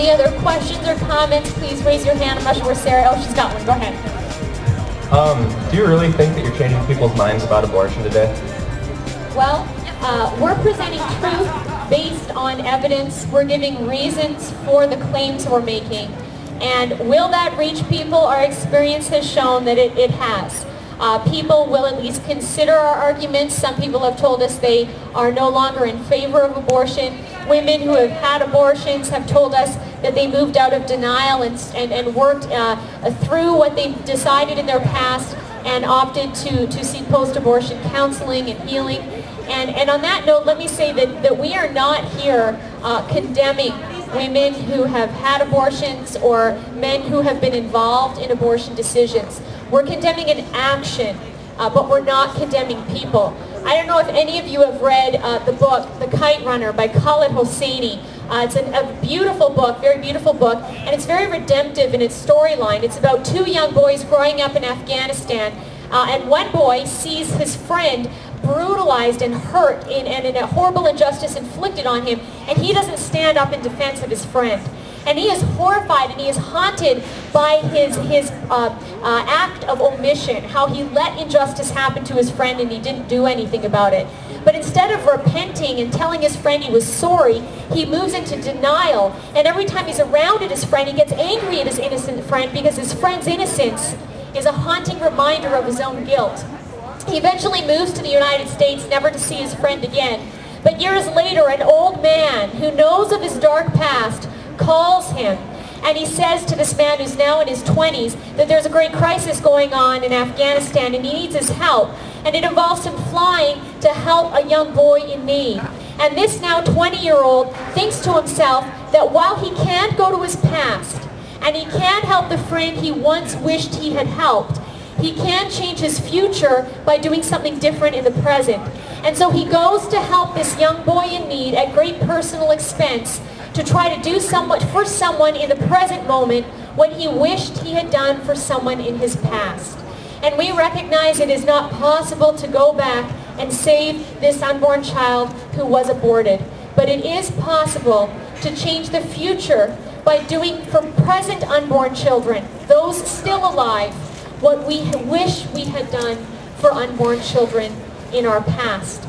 Any other questions or comments, please raise your hand. I'm not sure where Sarah, oh, she's got one, go ahead. Do you really think that you're changing people's minds about abortion today? Well, we're presenting truth based on evidence. We're giving reasons for the claims we're making. And will that reach people? Our experience has shown that it has. People will at least consider our arguments. Some people have told us they are no longer in favor of abortion. Women who have had abortions have told us that they moved out of denial and worked through what they decided in their past and opted to seek post-abortion counseling and healing. And on that note, let me say that we are not here condemning women who have had abortions or men who have been involved in abortion decisions. We're condemning an action, but we're not condemning people. I don't know if any of you have read the book, The Kite Runner by Khaled Hosseini. It's a beautiful book, very beautiful book, and it's very redemptive in its storyline. It's about two young boys growing up in Afghanistan, and one boy sees his friend brutalized and hurt and a horrible injustice inflicted on him, and he doesn't stand up in defense of his friend. And he is horrified and he is haunted by his act of omission, how he let injustice happen to his friend and he didn't do anything about it. But instead of repenting and telling his friend he was sorry, he moves into denial. And every time he's around his friend, he gets angry at his innocent friend because his friend's innocence is a haunting reminder of his own guilt. He eventually moves to the United States, never to see his friend again. But years later, an old man who knows of his dark past calls him, and he says to this man who's now in his 20s that there's a great crisis going on in Afghanistan and he needs his help, and it involves him flying to help a young boy in need. And this now 20-year-old thinks to himself that while he can't go to his past and he can't help the friend he once wished he had helped, he can change his future by doing something different in the present. And so he goes to help this young boy in need at great personal expense to try to do somewhat for someone in the present moment what he wished he had done for someone in his past. And we recognize it is not possible to go back and save this unborn child who was aborted. But it is possible to change the future by doing for present unborn children, those still alive, what we wish we had done for unborn children in our past.